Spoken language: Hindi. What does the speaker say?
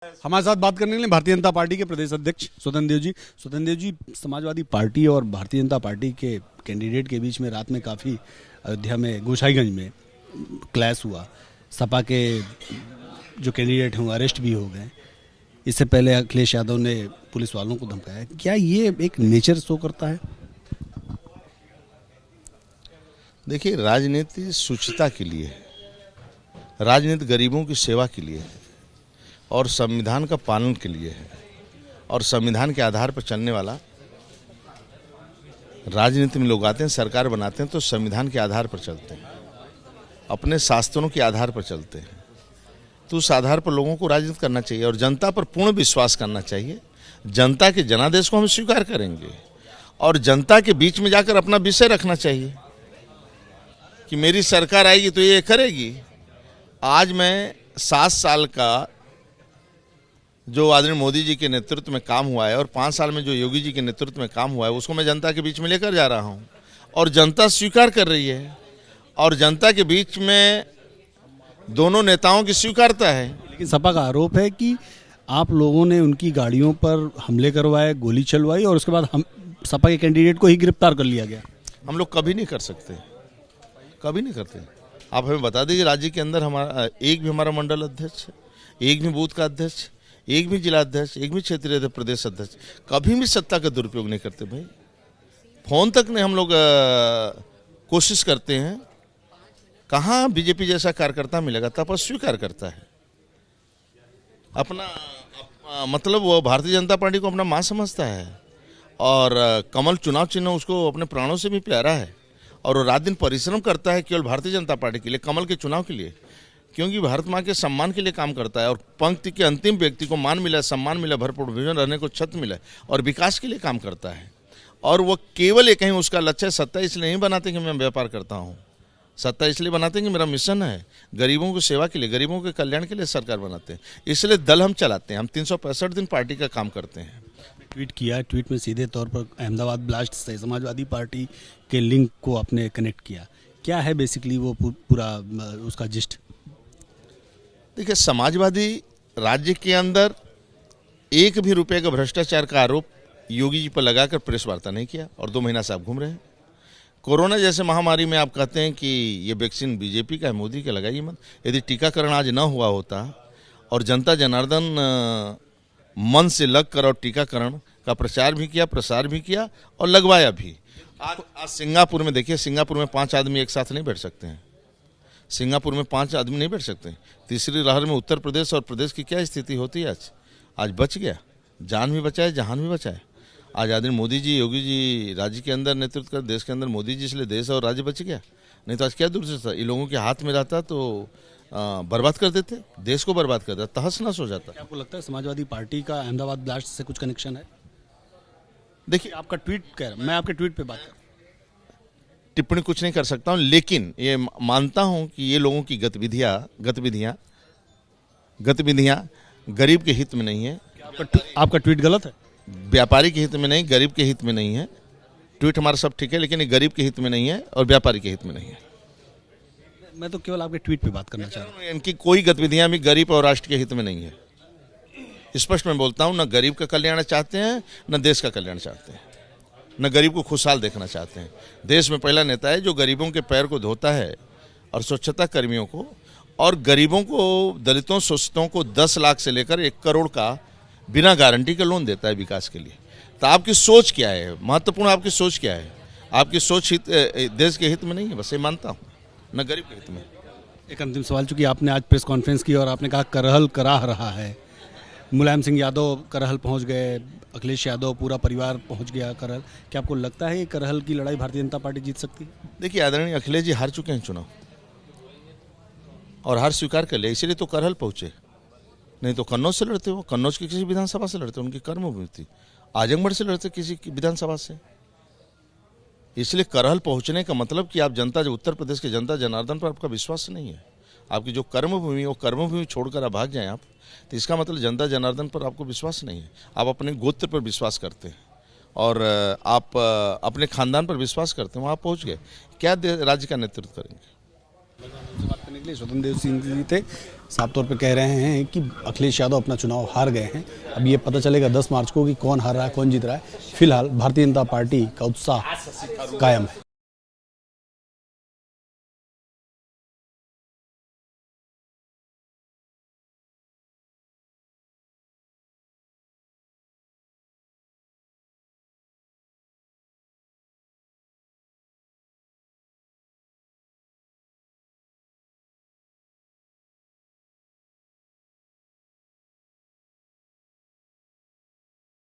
हमारे साथ बात करने के लिए भारतीय जनता पार्टी के प्रदेश अध्यक्ष स्वतंत्र देव जी। स्वतंत्र देव जी, समाजवादी पार्टी और भारतीय जनता पार्टी के कैंडिडेट के बीच में रात में काफ़ी अयोध्या में गोसाईगंज में क्लैश हुआ। सपा के जो कैंडिडेट हैं वो अरेस्ट भी हो गए। इससे पहले अखिलेश यादव ने पुलिस वालों को धमकाया। क्या ये एक नेचर शो करता है? देखिए, राजनीति शुचिता के लिए है, राजनीति गरीबों की सेवा के लिए है और संविधान का पालन के लिए है और संविधान के आधार पर चलने वाला राजनीति में लोग आते हैं, सरकार बनाते हैं तो संविधान के आधार पर चलते हैं, अपने शास्त्रों के आधार पर चलते हैं। तो उस आधार पर लोगों को राजनीति करना चाहिए और जनता पर पूर्ण विश्वास करना चाहिए। जनता के जनादेश को हम स्वीकार करेंगे और जनता के बीच में जाकर अपना विषय रखना चाहिए कि मेरी सरकार आएगी तो ये करेगी। आज मैं 7 साल का जो आदरणीय मोदी जी के नेतृत्व में काम हुआ है और 5 साल में जो योगी जी के नेतृत्व में काम हुआ है उसको मैं जनता के बीच में लेकर जा रहा हूं और जनता स्वीकार कर रही है और जनता के बीच में दोनों नेताओं की स्वीकारता है। लेकिन सपा का आरोप है कि आप लोगों ने उनकी गाड़ियों पर हमले करवाए, गोली चलवाई और उसके बाद हम सपा के कैंडिडेट को ही गिरफ्तार कर लिया गया। हम लोग कभी नहीं कर सकते, कभी नहीं करते। आप हमें बता दीजिए, राज्य के अंदर हमारा एक भी हमारा मंडल अध्यक्ष, एक भी बूथ का अध्यक्ष, एक भी जिला अध्यक्ष, एक भी क्षेत्रीय प्रदेश अध्यक्ष कभी भी सत्ता का दुरुपयोग नहीं करते। भाई फोन तक नहीं हम लोग कोशिश करते हैं। कहाँ बीजेपी जैसा कार्यकर्ता मिलेगा? तपस्वी कार्यकर्ता है, मतलब वो भारतीय जनता पार्टी को अपना मां समझता है और कमल चुनाव चिन्ह उसको अपने प्राणों से भी प्यारा है और वो रात दिन परिश्रम करता है केवल भारतीय जनता पार्टी के लिए, कमल के चुनाव के लिए, क्योंकि भारत माँ के सम्मान के लिए काम करता है और पंक्ति के अंतिम व्यक्ति को मान मिला, सम्मान मिला, भरपूर भोजन रहने को छत मिला और विकास के लिए काम करता है। और वो केवल एक ही उसका लक्ष्य है, सत्ता इसलिए नहीं बनाते कि मैं व्यापार करता हूँ, सत्ता इसलिए बनाते हैं कि मेरा मिशन है गरीबों की सेवा के लिए, गरीबों के कल्याण के लिए सरकार बनाते हैं। इसलिए दल हम चलाते हैं, हम 365 दिन पार्टी का काम करते हैं। ट्वीट किया, ट्वीट में सीधे तौर पर अहमदाबाद ब्लास्ट से समाजवादी पार्टी के लिंक को आपने कनेक्ट किया। क्या है बेसिकली वो पूरा उसका जिस्ट? देखिए, समाजवादी राज्य के अंदर एक भी रुपए का भ्रष्टाचार का आरोप योगी जी पर लगाकर प्रेस वार्ता नहीं किया और 2 महीना से आप घूम रहे हैं। कोरोना जैसे महामारी में आप कहते हैं कि ये वैक्सीन बीजेपी का है, मोदी का, लगाइए मत। यदि टीकाकरण आज न हुआ होता और जनता जनार्दन मन से लगकर और टीकाकरण का प्रचार भी किया, प्रसार भी किया और लगवाया भी। आज सिंगापुर में देखिए, सिंगापुर में 5 आदमी एक साथ नहीं बैठ सकते हैं। सिंगापुर में 5 आदमी नहीं बैठ सकते। तीसरी लहर में उत्तर प्रदेश और प्रदेश की क्या स्थिति होती है? आज बच गया, जान भी बचाए, जहान भी बचाए। आज आदरणीय मोदी जी, योगी जी राज्य के अंदर नेतृत्व कर, देश के अंदर मोदी जी, इसलिए देश और राज्य बच गया। नहीं तो आज क्या दूर से था, इन लोगों के हाथ में रहता तो बर्बाद कर देते, देश को बर्बाद कर देता, तहस नहस हो जाता। आपको लगता है समाजवादी पार्टी का अहमदाबाद ब्लास्ट से कुछ कनेक्शन है? देखिए, आपका ट्वीट कह रहा, मैं आपके ट्वीट पे बात कर, टिप्पणी कुछ नहीं कर सकता हूं, लेकिन ये मानता हूं कि ये लोगों की गतिविधियां गरीब के हित में नहीं है। आपका ट्वीट गलत है? व्यापारी के हित में नहीं, गरीब के हित में नहीं है। ट्वीट हमारा सब ठीक है, लेकिन ये गरीब के हित में नहीं है और व्यापारी के हित में नहीं है। मैं तो केवल आपके ट्वीट पे बात करना चाह रहा हूँ। इनकी कोई गतिविधियां भी गरीब और राष्ट्र के हित में नहीं है। स्पष्ट मैं बोलता हूं, न गरीब का कल्याण चाहते हैं, न देश का कल्याण चाहते हैं, न गरीब को खुशहाल देखना चाहते हैं। देश में पहला नेता है जो गरीबों के पैर को धोता है और स्वच्छता कर्मियों को और गरीबों को, दलितों, शोषितों को 10 लाख से लेकर 1 करोड़ का बिना गारंटी का लोन देता है विकास के लिए। तो आपकी सोच क्या है? महत्वपूर्ण आपकी सोच क्या है? आपकी सोच देश के हित में नहीं है, बस ये मानता हूँ, न गरीब के हित में। एक अंतिम सवाल, चूंकि आपने आज प्रेस कॉन्फ्रेंस की और आपने कहा करहल कराह रहा है, मुलायम सिंह यादव करहल पहुंच गए, अखिलेश यादव पूरा परिवार पहुंच गया करहल, क्या आपको लगता है कि करहल की लड़ाई भारतीय जनता पार्टी जीत सकती है? देखिए, आदरणीय अखिलेश जी हार चुके हैं चुनाव और हार स्वीकार कर लिया, इसीलिए तो करहल पहुंचे। नहीं तो कन्नौज से लड़ते, वो कन्नौज की किसी विधानसभा से लड़ते, उनकी कर्मभूमि थी। आजमगढ़ से लड़ते किसी विधानसभा से। इसलिए करहल पहुंचने का मतलब कि आप जनता, जो उत्तर प्रदेश के जनता जनार्दन पर आपका विश्वास नहीं है, आपकी जो कर्मभूमि, वो कर्मभूमि छोड़कर आप भाग जाएं आप, तो इसका मतलब जनता जनार्दन पर आपको विश्वास नहीं है। आप अपने गोत्र पर विश्वास करते हैं और आप अपने खानदान पर विश्वास करते हैं। वहाँ पहुँच गए, क्या राज्य का नेतृत्व करेंगे? बात करने के लिए स्वतंत्र देव सिंह जी थे, साफ तौर पे कह रहे हैं कि अखिलेश यादव अपना चुनाव हार गए हैं। अब ये पता चलेगा 10 मार्च को कि कौन हार रहा है, कौन जीत रहा है। फिलहाल भारतीय जनता पार्टी का उत्साह कायम है।